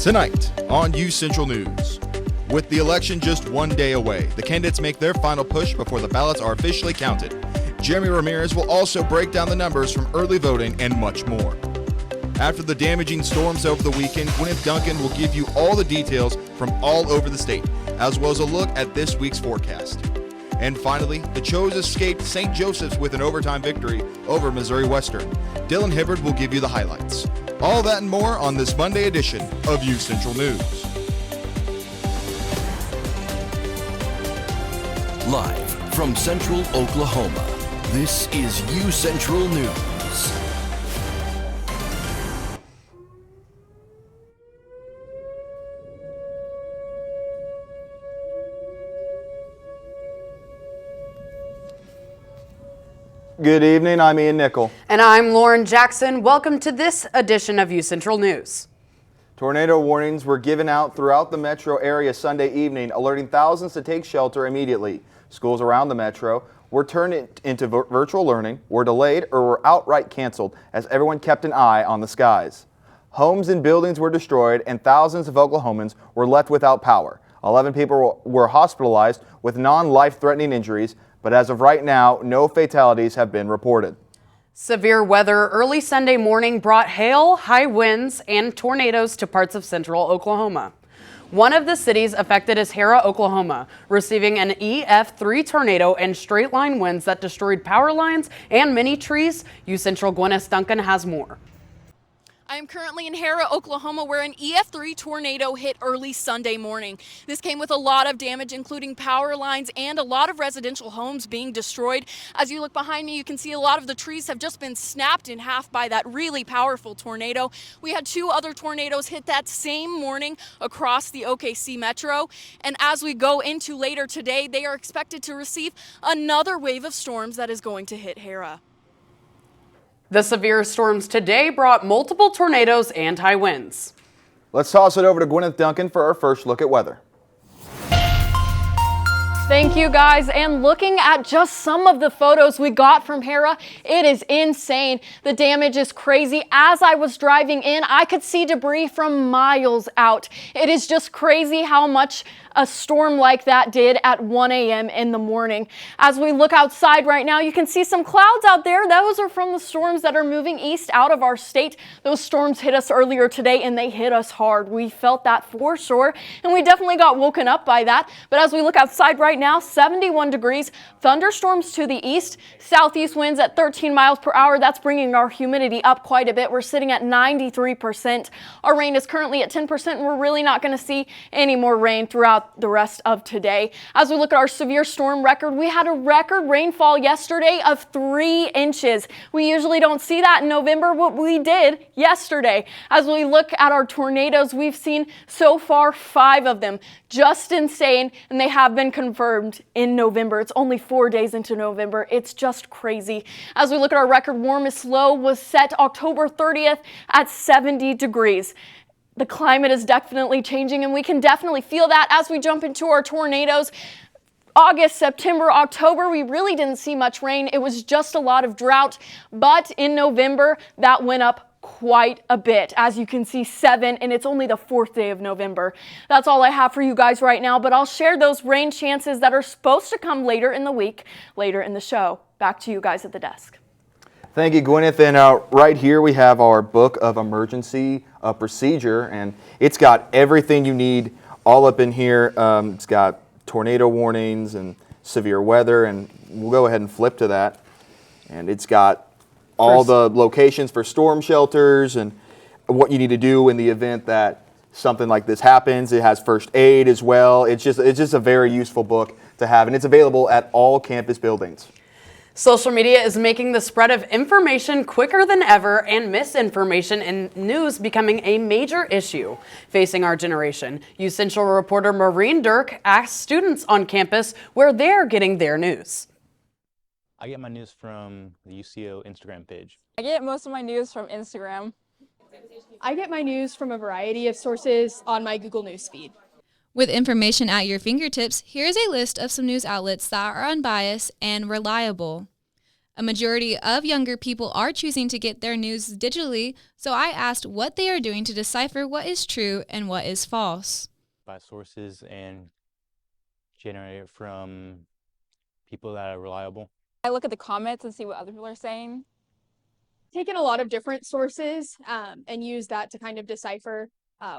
Tonight on UCentral News. With the election just one day away, the candidates make their final push before the ballots are officially counted. Jeremy Ramirez will also break down the numbers from early voting and much more. After the damaging storms over the weekend, Gwyneth Duncan will give you all the details from all over the state, as well as a look at this week's forecast. And finally, the Chos escaped St. Joseph's with an overtime victory over Missouri Western. Dylan Hibbard will give you the highlights. All that and more on this Monday edition of UCentral News. Live from Central Oklahoma, this is UCentral News. Good evening, I'm Ian Nickel. And I'm Lauren Jackson. Welcome to this edition of UCentral News. Tornado warnings were given out throughout the metro area Sunday evening, alerting thousands to take shelter immediately. Schools around the metro were turned into virtual learning, were delayed, or were outright canceled as everyone kept an eye on the skies. Homes and buildings were destroyed and thousands of Oklahomans were left without power. 11 people were hospitalized with non-life-threatening injuries, but as of right now, no fatalities have been reported. Severe weather early Sunday morning brought hail, high winds, and tornadoes to parts of central Oklahoma. One of the cities affected is Hera, Oklahoma, receiving an EF3 tornado and straight-line winds that destroyed power lines and many trees. UCentral Gwyneth Duncan has more. I am currently in Hera, Oklahoma, where an EF3 tornado hit early Sunday morning. This came with a lot of damage, including power lines and a lot of residential homes being destroyed. As you look behind me, you can see a lot of the trees have just been snapped in half by that really powerful tornado. We had two other tornadoes hit that same morning across the OKC metro. And as we go into later today, they are expected to receive another wave of storms that is going to hit Hera. The severe storms today brought multiple tornadoes and high winds. Let's toss it over to Gwyneth Duncan for our first look at weather. Thank you, guys. And looking at just some of the photos we got from Hera, it is insane. The damage is crazy. As I was driving in, I could see debris from miles out. It is just crazy how much a storm like that did at 1 a.m. in the morning. As we look outside right now, you can see some clouds out there. Those are from the storms that are moving east out of our state. Those storms hit us earlier today and they hit us hard. We felt that for sure, and we definitely got woken up by that. But as we look outside right now, 71 degrees, thunderstorms to the east, southeast winds at 13 miles per hour. That's bringing our humidity up quite a bit. We're sitting at 93%. Our rain is currently at 10%, and we're really not going to see any more rain throughout the rest of today. As we look at our severe storm record, we had a record rainfall yesterday of 3 inches. We usually don't see that in November, but we did yesterday. As we look at our tornadoes, we've seen so far 5 of them. Just insane, and they have been confirmed in November. It's only 4 days into November. It's just crazy. As we look at our record warmest low was set October 30th at 70 degrees. The climate is definitely changing, and we can definitely feel that as we jump into our tornadoes. August, September, October, we really didn't see much rain. It was just a lot of drought, but in November, that went up quite a bit. As you can see, 7, and it's only the 4th day of November. That's all I have for you guys right now, but I'll share those rain chances that are supposed to come later in the week, later in the show. Back to you guys at the desk. Thank you, Gwyneth. And right here we have our book of emergency procedure, and it's got everything you need all up in here. It's got tornado warnings and severe weather, and we'll go ahead and flip to that. And it's got all the locations for storm shelters and what you need to do in the event that something like this happens. It has first aid as well. It's just a very useful book to have, and it's available at all campus buildings. Social media is making the spread of information quicker than ever, and misinformation and news becoming a major issue facing our generation. UCentral reporter Maureen Dirk asked students on campus where they're getting their news. I get my news from the UCO Instagram page. I get most of my news from Instagram. I get my news from a variety of sources on my Google News feed. With information at your fingertips, here's a list of some news outlets that are unbiased and reliable. A majority of younger people are choosing to get their news digitally, so I asked what they are doing to decipher what is true and what is false. By sources and generate it from people that are reliable. I look at the comments and see what other people are saying. Taken a lot of different sources and use that to kind of decipher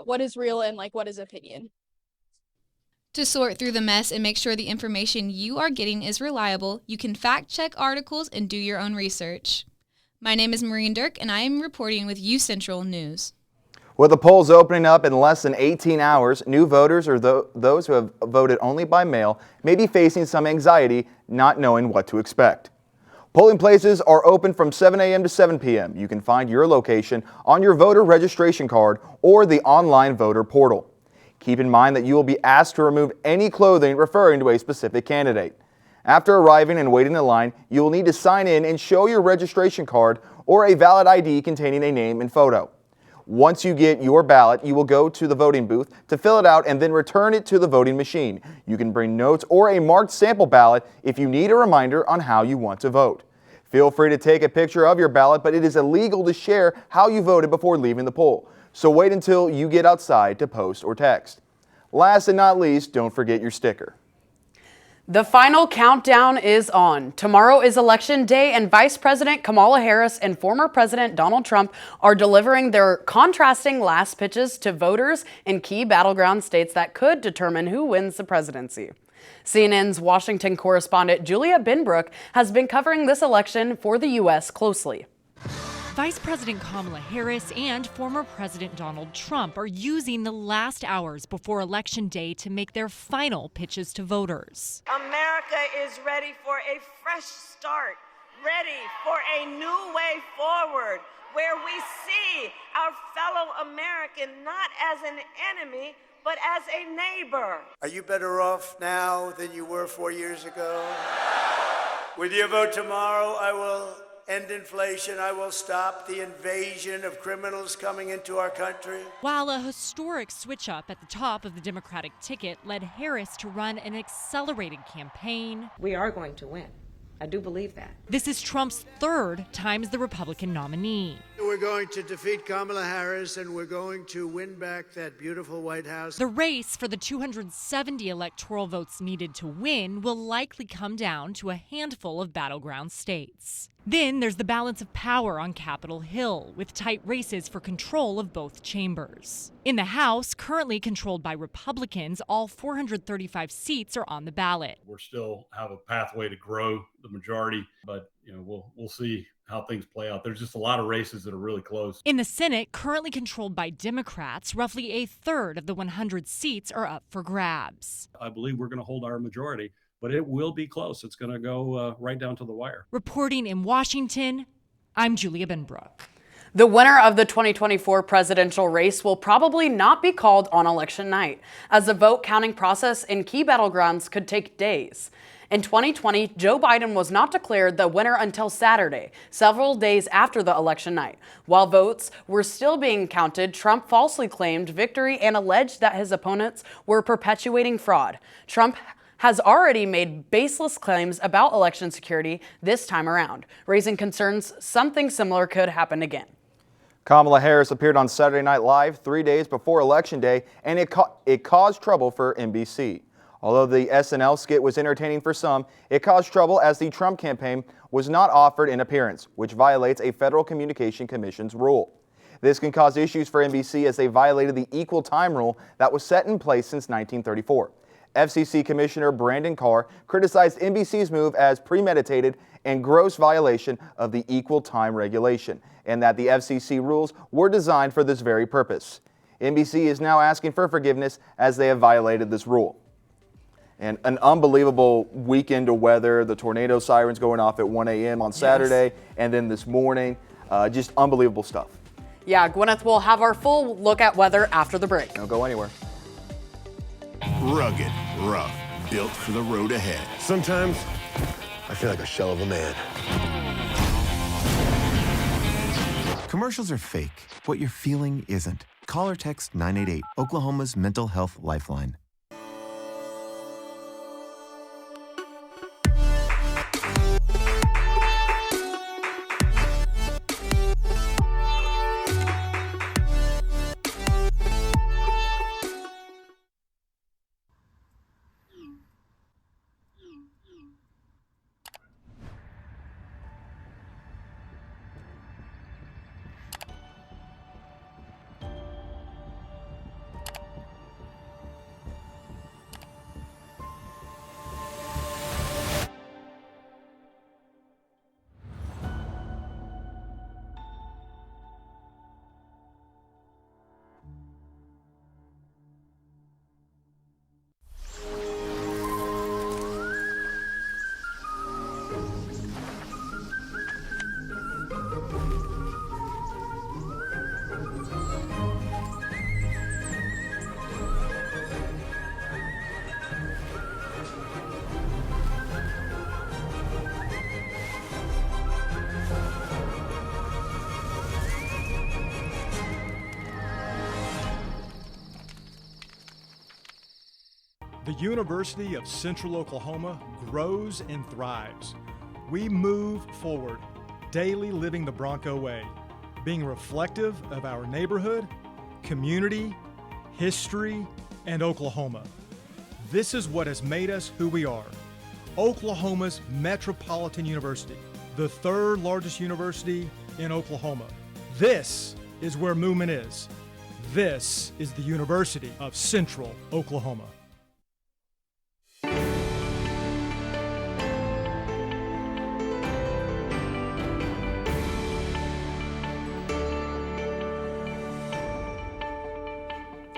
what is real and like what is opinion. To sort through the mess and make sure the information you are getting is reliable, you can fact-check articles and do your own research. My name is Maureen Dirk, and I am reporting with UCentral News. With the polls opening up in less than 18 hours, new voters or those who have voted only by mail may be facing some anxiety, not knowing what to expect. Polling places are open from 7 a.m. to 7 p.m. You can find your location on your voter registration card or the online voter portal. Keep in mind that you will be asked to remove any clothing referring to a specific candidate. After arriving and waiting in line, you will need to sign in and show your registration card or a valid ID containing a name and photo. Once you get your ballot, you will go to the voting booth to fill it out and then return it to the voting machine. You can bring notes or a marked sample ballot if you need a reminder on how you want to vote. Feel free to take a picture of your ballot, but it is illegal to share how you voted before leaving the poll. So wait until you get outside to post or text. Last and not least, don't forget your sticker. The final countdown is on. Tomorrow is Election Day, and Vice President Kamala Harris and former President Donald Trump are delivering their contrasting last pitches to voters in key battleground states that could determine who wins the presidency. CNN's Washington correspondent Julia Benbrook has been covering this election for the U.S. closely. Vice President Kamala Harris and former President Donald Trump are using the last hours before Election Day to make their final pitches to voters. America is ready for a fresh start, ready for a new way forward, where we see our fellow American not as an enemy, but as a neighbor. Are you better off now than you were 4 years ago? With your vote tomorrow, I will end inflation. I will stop the invasion of criminals coming into our country. While a historic switch-up at the top of the Democratic ticket led Harris to run an accelerated campaign. We are going to win. I do believe that. This is Trump's third time as the Republican nominee. We're going to defeat Kamala Harris, and we're going to win back that beautiful White House. The race for the 270 electoral votes needed to win will likely come down to a handful of battleground states. Then there's the balance of power on Capitol Hill, with tight races for control of both chambers. In the House, currently controlled by Republicans, all 435 seats are on the ballot. We're still have a pathway to grow the majority, but we'll see how things play out. There's just a lot of races that are really close. In the Senate, currently controlled by Democrats, roughly a third of the 100 seats are up for grabs. I believe we're going to hold our majority, but it will be close. It's going to go right down to the wire. Reporting in Washington, I'm Julia Benbrook. The winner of the 2024 presidential race will probably not be called on election night, as the vote counting process in key battlegrounds could take days. In 2020, Joe Biden was not declared the winner until Saturday, several days after the election night. While votes were still being counted, Trump falsely claimed victory and alleged that his opponents were perpetuating fraud. Trump has already made baseless claims about election security this time around, raising concerns something similar could happen again. Kamala Harris appeared on Saturday Night Live 3 days before Election Day, and it caused trouble for NBC. Although the SNL skit was entertaining for some, it caused trouble as the Trump campaign was not offered an appearance, which violates a Federal Communication Commission's rule. This can cause issues for NBC as they violated the equal time rule that was set in place since 1934. FCC Commissioner Brandon Carr criticized NBC's move as premeditated and gross violation of the equal time regulation, and that the FCC rules were designed for this very purpose. NBC is now asking for forgiveness as they have violated this rule. And an unbelievable weekend of weather, the tornado sirens going off at 1 a.m. on Saturday, and then this morning, just unbelievable stuff. Yeah, Gwyneth will have our full look at weather after the break. Don't go anywhere. Rugged, rough, built for the road ahead. Sometimes I feel like a shell of a man. Commercials are fake. What you're feeling isn't. Call or text 988, Oklahoma's mental health lifeline. The University of Central Oklahoma grows and thrives. We move forward, daily living the Bronco way, being reflective of our neighborhood, community, history, and Oklahoma. This is what has made us who we are. Oklahoma's Metropolitan University, the third largest university in Oklahoma. This is where movement is. This is the University of Central Oklahoma.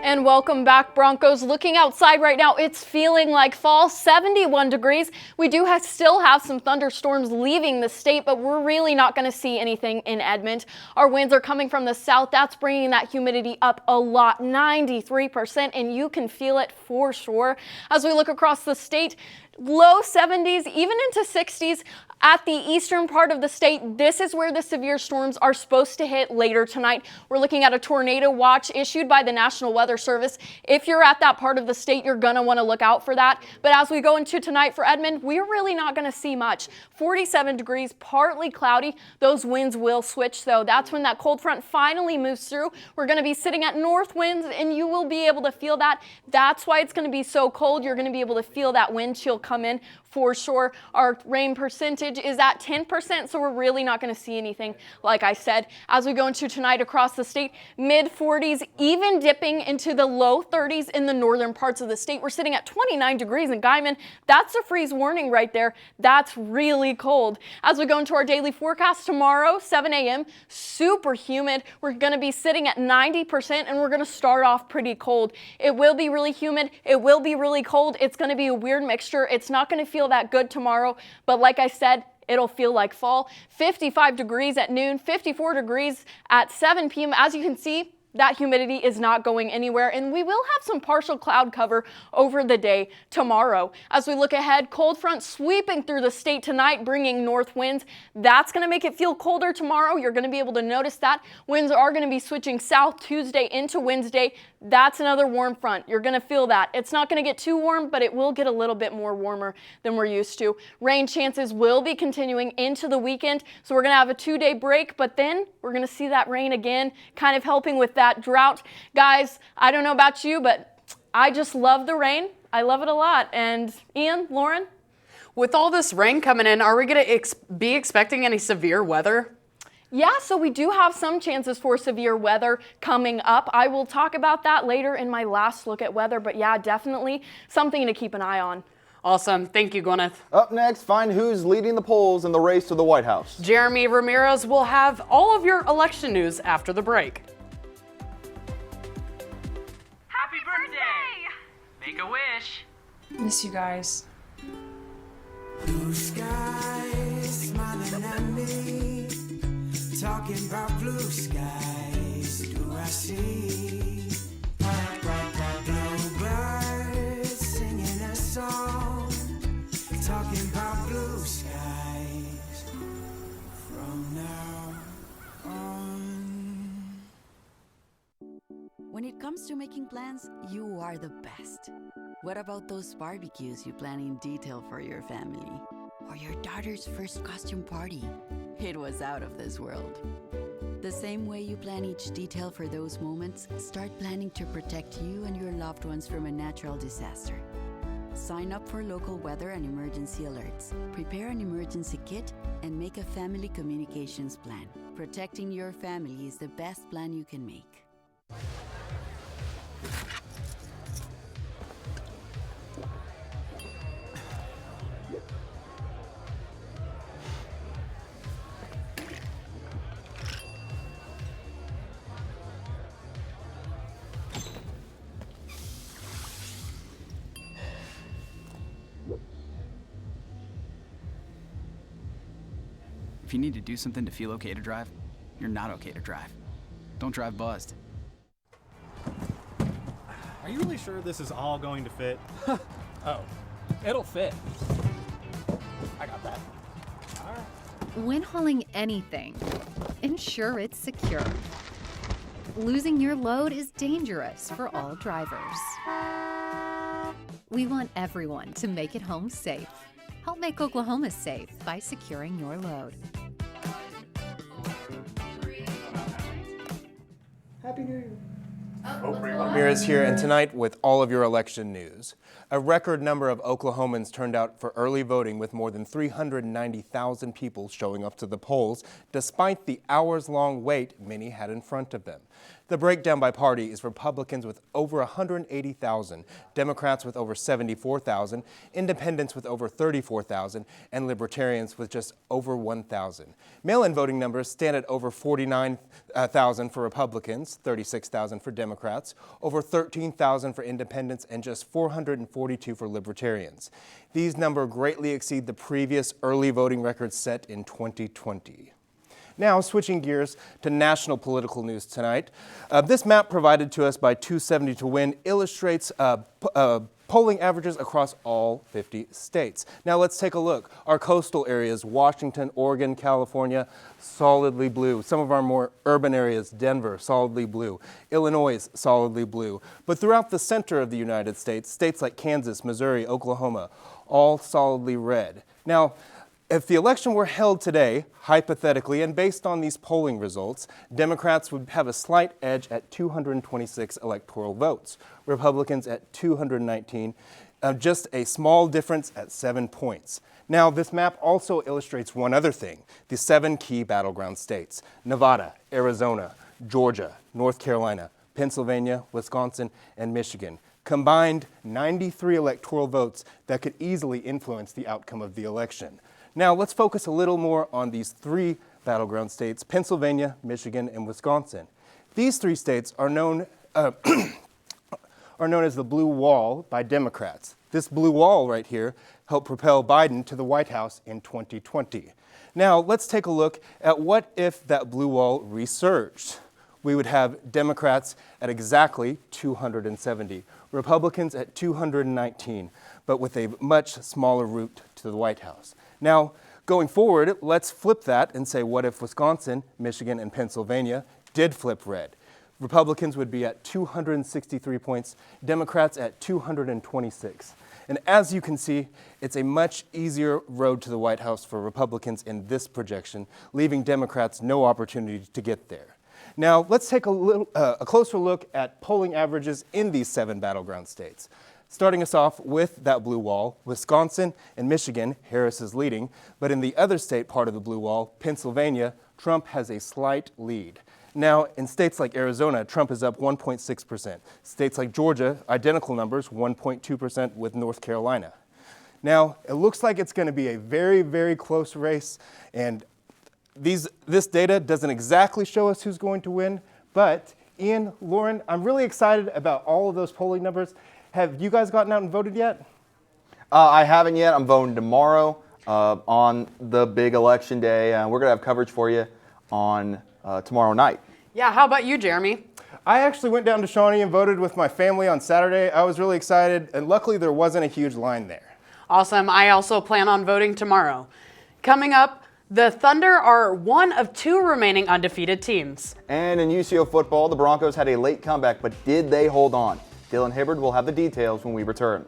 And welcome back, Broncos. Looking outside right now, it's feeling like fall, 71 degrees. We do still have some thunderstorms leaving the state, but we're really not going to see anything in Edmond. Our winds are coming from the south. That's bringing that humidity up a lot, 93%, and you can feel it for sure. As we look across the state, low 70s, even into 60s. At the eastern part of the state, this is where the severe storms are supposed to hit later tonight. We're looking at a tornado watch issued by the National Weather Service. If you're at that part of the state, you're going to want to look out for that. But as we go into tonight for Edmond, we're really not going to see much. 47 degrees, partly cloudy. Those winds will switch, though. That's when that cold front finally moves through. We're going to be sitting at north winds, and you will be able to feel that. That's why it's going to be so cold. You're going to be able to feel that wind chill come in for sure. Our rain percentage is at 10%, so we're really not going to see anything, like I said. As we go into tonight across the state, mid-40s, even dipping into the low 30s in the northern parts of the state. We're sitting at 29 degrees in Guyman. That's a freeze warning right there. That's really cold. As we go into our daily forecast tomorrow, 7 a.m., super humid. We're going to be sitting at 90%, and we're going to start off pretty cold. It will be really humid. It will be really cold. It's going to be a weird mixture. It's not going to feel that good tomorrow, but like I said, it'll feel like fall. 55 degrees at noon, 54 degrees at 7 p.m. As you can see, that humidity is not going anywhere, and we will have some partial cloud cover over the day tomorrow. As we look ahead, cold front sweeping through the state tonight, bringing north winds. That's going to make it feel colder tomorrow. You're going to be able to notice that. Winds are going to be switching south Tuesday into Wednesday. That's another warm front. You're going to feel that. It's not going to get too warm, but it will get a little bit more warmer than we're used to. Rain chances will be continuing into the weekend, so we're going to have a 2-day break, but then we're going to see that rain again, kind of helping with that drought. Guys, I don't know about you, but I just love the rain. I love it a lot. And Ian, Lauren? With all this rain coming in, are we going to be expecting any severe weather? Yeah, so we do have some chances for severe weather coming up. I will talk about that later in my last look at weather, but yeah, definitely something to keep an eye on. Awesome. Thank you, Gwyneth. Up next, find who's leading the polls in the race to the White House. Jeremy Ramirez will have all of your election news after the break. Happy birthday! Make a wish. Miss you guys. Blue skies smiling at me, talking about blue skies. Do I see bluebirds singing a song, talking about blue skies from now on? When it comes to making plans, you are the best. What about those barbecues you plan in detail for your family? Or your daughter's first costume party? It was out of this world. The same way you plan each detail for those moments, start planning to protect you and your loved ones from a natural disaster. Sign up for local weather and emergency alerts. Prepare an emergency kit and make a family communications plan. Protecting your family is the best plan you can make. If you need to do something to feel okay to drive, you're not okay to drive. Don't drive buzzed. Are you really sure this is all going to fit? Oh, it'll fit. I got that. All right. When hauling anything, ensure it's secure. Losing your load is dangerous for all drivers. We want everyone to make it home safe. Help make Oklahoma safe by securing your load. Happy New Year. Ramirez here, and tonight with all of your election news. A record number of Oklahomans turned out for early voting, with more than 390,000 people showing up to the polls, despite the hours-long wait many had in front of them. The breakdown by party is Republicans with over 180,000, Democrats with over 74,000, Independents with over 34,000, and Libertarians with just over 1,000. Mail-in voting numbers stand at over 49,000 for Republicans, 36,000 for Democrats, over 13,000 for Independents, and just 442 for Libertarians. These numbers greatly exceed the previous early voting records set in 2020. Now, switching gears to national political news tonight. This map provided to us by 270 to Win illustrates polling averages across all 50 states. Now, let's take a look. Our coastal areas, Washington, Oregon, California, solidly blue. Some of our more urban areas, Denver, solidly blue. Illinois, solidly blue. But throughout the center of the United States, states like Kansas, Missouri, Oklahoma, all solidly red. Now, if the election were held today, hypothetically, and based on these polling results, Democrats would have a slight edge at 226 electoral votes, Republicans at 219, just a small difference at 7 points. Now, this map also illustrates one other thing, the 7 key battleground states: Nevada, Arizona, Georgia, North Carolina, Pennsylvania, Wisconsin, and Michigan. Combined 93 electoral votes that could easily influence the outcome of the election. Now, let's focus a little more on these 3 battleground states, Pennsylvania, Michigan, and Wisconsin. These 3 states are known as the Blue Wall by Democrats. This blue wall right here helped propel Biden to the White House in 2020. Now, let's take a look at what if that blue wall resurged. We would have Democrats at exactly 270, Republicans at 219, but with a much smaller route to the White House. Now, going forward, let's flip that and say, what if Wisconsin, Michigan, and Pennsylvania did flip red? Republicans would be at 263 points, Democrats at 226. And as you can see, it's a much easier road to the White House for Republicans in this projection, leaving Democrats no opportunity to get there. Now, let's take a closer look at polling averages in these 7 battleground states. Starting us off with that blue wall, Wisconsin and Michigan, Harris is leading, but in the other state part of the blue wall, Pennsylvania, Trump has a slight lead. Now, in states like Arizona, Trump is up 1.6%. States like Georgia, identical numbers, 1.2% with North Carolina. Now, it looks like it's going to be a very, very close race, and this data doesn't exactly show us who's going to win, but Ian, Lauren, I'm really excited about all of those polling numbers. Have you guys gotten out and voted yet? I haven't yet. I'm voting tomorrow on the big election day. We're going to have coverage for you on tomorrow night. Yeah, how about you, Jeremy? I actually went down to Shawnee and voted with my family on Saturday. I was really excited, and luckily there wasn't a huge line there. Awesome. I also plan on voting tomorrow. Coming up, the Thunder are one of 2 remaining undefeated teams. And in UCO football, the Broncos had a late comeback, but did they hold on? Dylan Hibbard will have the details when we return.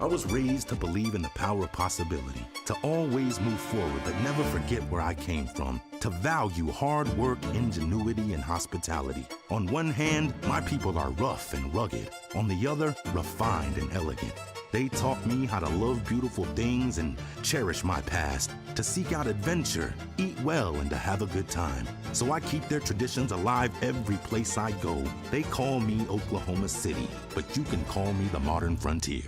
I was raised to believe in the power of possibility, to always move forward but never forget where I came from, to value hard work, ingenuity, and hospitality. On one hand, my people are rough and rugged. On the other, refined and elegant. They taught me how to love beautiful things and cherish my past, to seek out adventure, eat well, and to have a good time. So I keep their traditions alive every place I go. They call me Oklahoma City, but you can call me the modern frontier.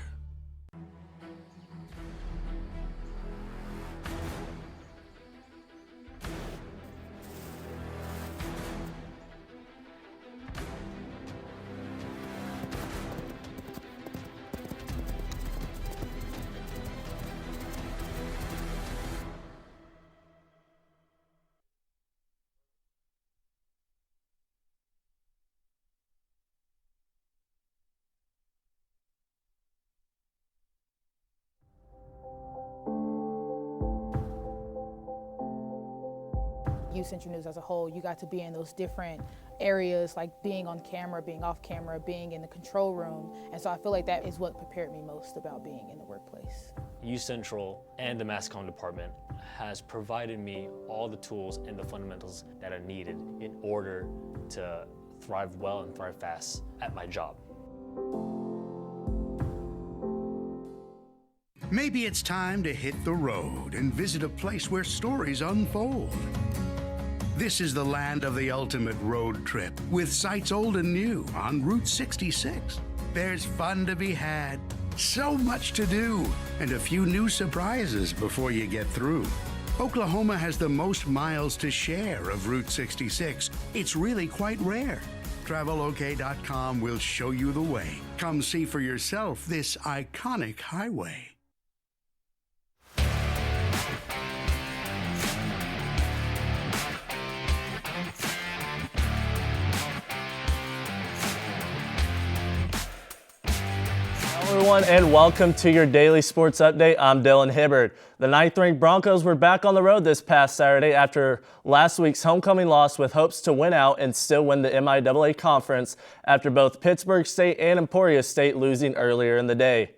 UCentral News as a whole, you got to be in those different areas like being on camera, being off camera, being in the control room. And so I feel like that is what prepared me most about being in the workplace. UCentral and the mass comm department has provided me all the tools and the fundamentals that are needed in order to thrive well and thrive fast at my job. Maybe it's time to hit the road and visit a place where stories unfold. This is the land of the ultimate road trip, with sights old and new on Route 66. There's fun to be had, so much to do, and a few new surprises before you get through. Oklahoma has the most miles to share of Route 66. It's really quite rare. TravelOK.com will show you the way. Come see for yourself this iconic highway. Hello everyone, and welcome to your daily sports update. I'm Dylan Hibbard. The 9th-ranked Broncos were back on the road this past Saturday after last week's homecoming loss, with hopes to win out and still win the MIAA conference after both Pittsburg State and Emporia State losing earlier in the day.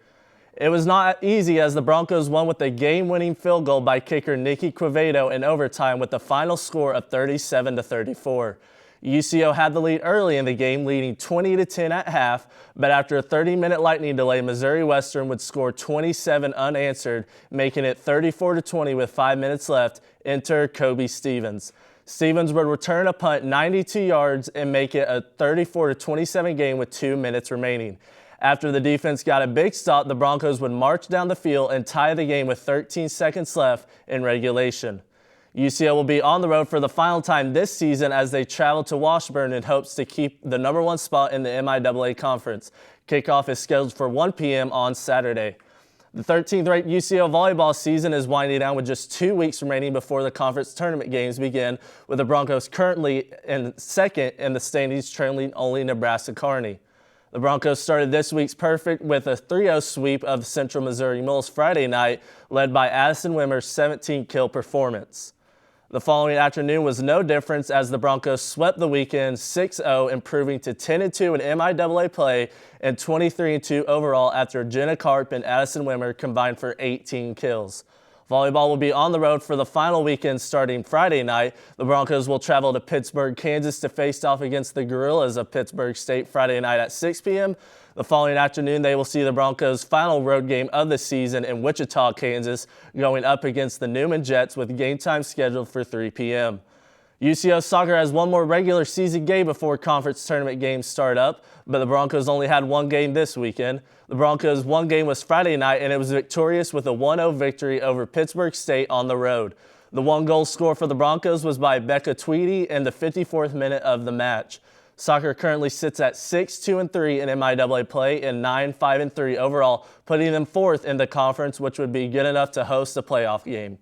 It was not easy, as the Broncos won with a game-winning field goal by kicker Nicky Quevedo in overtime with the final score of 37-34. UCO had the lead early in the game, leading 20-10 at half, but after a 30-minute lightning delay, Missouri Western would score 27 unanswered, making it 34-20 with 5 minutes left. Enter Kobe Stevens. Stevens would return a punt 92 yards and make it a 34-27 game with 2 minutes remaining. After the defense got a big stop, the Broncos would march down the field and tie the game with 13 seconds left in regulation. UCO will be on the road for the final time this season as they travel to Washburn in hopes to keep the #1 spot in the MIAA conference. Kickoff is scheduled for 1 p.m. on Saturday. The 13th-ranked UCO volleyball season is winding down with just 2 weeks remaining before the conference tournament games begin, with the Broncos currently in second in the standings, trailing only Nebraska Kearney. The Broncos started this week's perfect with a 3-0 sweep of Central Missouri Mules Friday night, led by Addison Wimmer's 17-kill performance. The following afternoon was no difference, as the Broncos swept the weekend 6-0, improving to 10-2 in MIAA play and 23-2 overall after Jenna Karp and Addison Wimmer combined for 18 kills. Volleyball will be on the road for the final weekend starting Friday night. The Broncos will travel to Pittsburg, Kansas to face off against the Gorillas of Pittsburg State Friday night at 6 p.m. The following afternoon, they will see the Broncos' final road game of the season in Wichita, Kansas, going up against the Newman Jets, with game time scheduled for 3 p.m. UCO soccer has one more regular season game before conference tournament games start up, but the Broncos only had one game this weekend. The Broncos' one game was Friday night, and it was victorious with a 1-0 victory over Pittsburg State on the road. The one-goal score for the Broncos was by Becca Tweedy in the 54th minute of the match. Soccer currently sits at 6-2-3 in MIAA play and 9-5-3 overall, putting them 4th in the conference, which would be good enough to host a playoff game.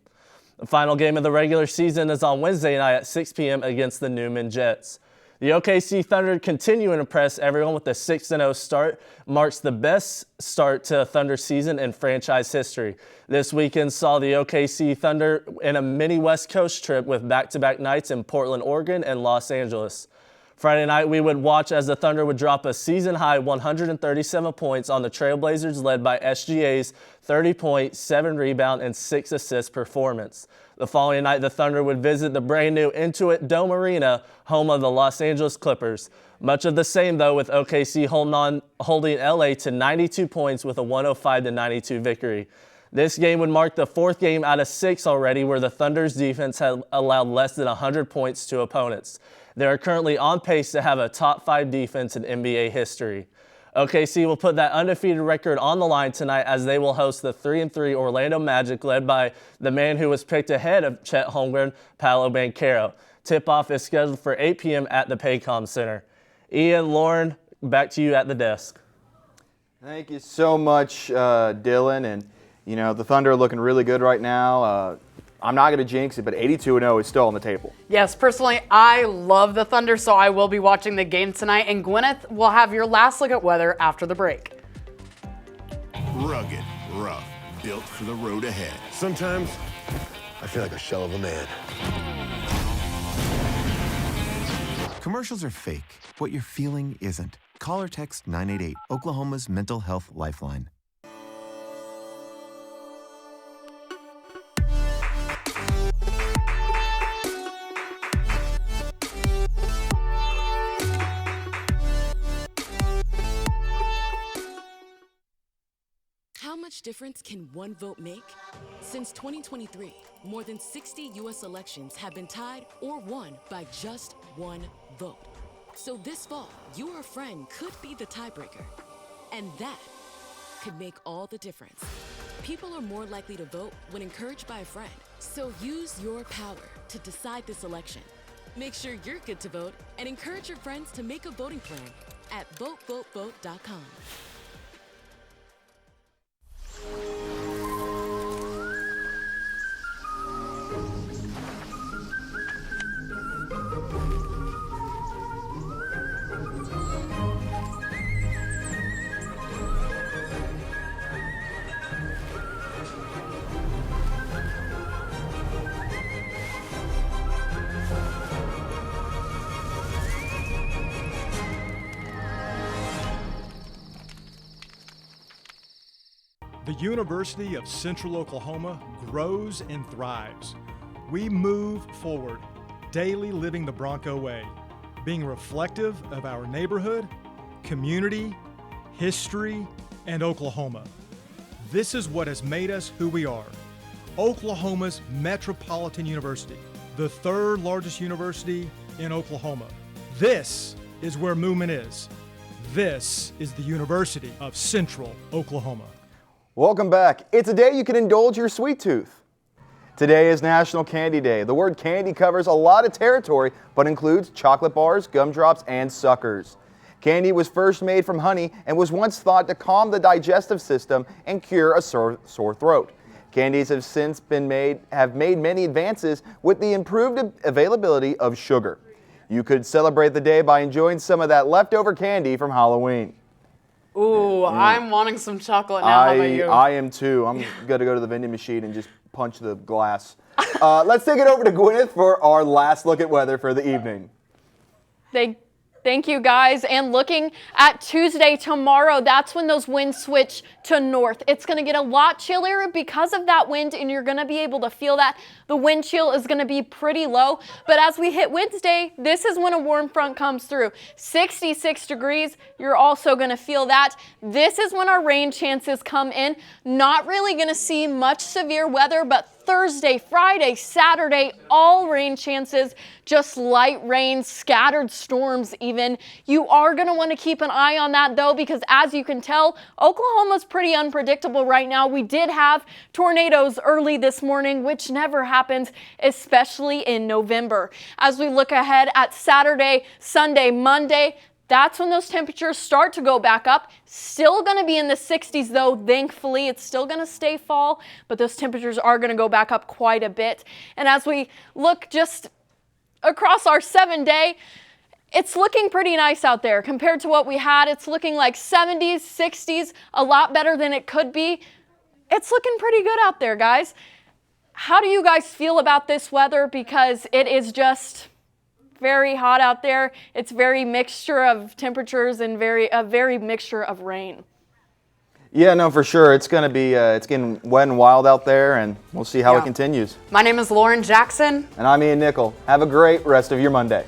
The final game of the regular season is on Wednesday night at 6 p.m. against the Newman Jets. The OKC Thunder continue to impress everyone with a 6-0 start, marks the best start to a Thunder season in franchise history. This weekend saw the OKC Thunder in a mini West Coast trip with back-to-back nights in Portland, Oregon and Los Angeles. Friday night, we would watch as the Thunder would drop a season-high 137 points on the Trailblazers, led by SGA's 30-point, 7-rebound, and 6-assist performance. The following night, the Thunder would visit the brand-new Intuit Dome Arena, home of the Los Angeles Clippers. Much of the same, though, with OKC holding LA to 92 points with a 105-92 victory. This game would mark the 4th game out of 6 already where the Thunder's defense had allowed less than 100 points to opponents. They are currently on pace to have a top 5 defense in NBA history. OKC will put that undefeated record on the line tonight as they will host the 3-3 Orlando Magic, led by the man who was picked ahead of Chet Holmgren, Paolo Banchero. Tip-off is scheduled for 8 p.m. at the Paycom Center. Ian, Lauren, back to you at the desk. Thank you so much, Dylan. And, you know, the Thunder are looking really good right now. I'm not going to jinx it, but 82-0 is still on the table. Yes, personally, I love the Thunder, so I will be watching the game tonight. And Gwyneth will have your last look at weather after the break. Rugged, rough, built for the road ahead. Sometimes I feel like a shell of a man. Commercials are fake. What you're feeling isn't. Call or text 988, Oklahoma's mental health lifeline. How much difference can one vote make? Since 2023, more than 60 U.S. elections have been tied or won by just one vote. So this fall, your friend could be the tiebreaker. And that could make all the difference. People are more likely to vote when encouraged by a friend. So use your power to decide this election. Make sure you're good to vote and encourage your friends to make a voting plan at votevotevote.com. The University of Central Oklahoma grows and thrives. We move forward, daily living the Bronco way, being reflective of our neighborhood, community, history, and Oklahoma. This is what has made us who we are. Oklahoma's Metropolitan University, the third largest university in Oklahoma. This is where movement is. This is the University of Central Oklahoma. Welcome back. It's a day you can indulge your sweet tooth. Today is National Candy Day. The word candy covers a lot of territory, but includes chocolate bars, gumdrops, and suckers. Candy was first made from honey and was once thought to calm the digestive system and cure a sore throat. Candies have since made many advances with the improved availability of sugar. You could celebrate the day by enjoying some of that leftover candy from Halloween. Ooh, I'm wanting some chocolate now. How about you? I am too. I'm going to go to the vending machine and just punch the glass. Let's take it over to Gwyneth for our last look at weather for the evening. Thank you, guys. And looking at Tuesday, tomorrow, that's when those winds switch to north. It's going to get a lot chillier because of that wind, and you're going to be able to feel that. The wind chill is going to be pretty low. But as we hit Wednesday, this is when a warm front comes through. 66 degrees, you're also going to feel that. This is when our rain chances come in. Not really going to see much severe weather, but Thursday, Friday, Saturday, all rain chances, just light rain, scattered storms even. You are going to want to keep an eye on that though, because as you can tell, Oklahoma's pretty unpredictable right now. We did have tornadoes early this morning, which never happens, especially in November. As we look ahead at Saturday, Sunday, Monday, that's when those temperatures start to go back up. Still going to be in the 60s though, thankfully. It's still going to stay fall, but those temperatures are going to go back up quite a bit. And as we look just across our 7-day, it's looking pretty nice out there compared to what we had. It's looking like 70s, 60s, a lot better than it could be. It's looking pretty good out there, guys. How do you guys feel about this weather? Because it is just very hot out there. It's very mixture of temperatures and a very mixture of rain. Yeah, no, for sure. It's going to be, it's getting wet and wild out there, and we'll see how it continues. My name is Lauren Jackson. And I'm Ian Nickel. Have a great rest of your Monday.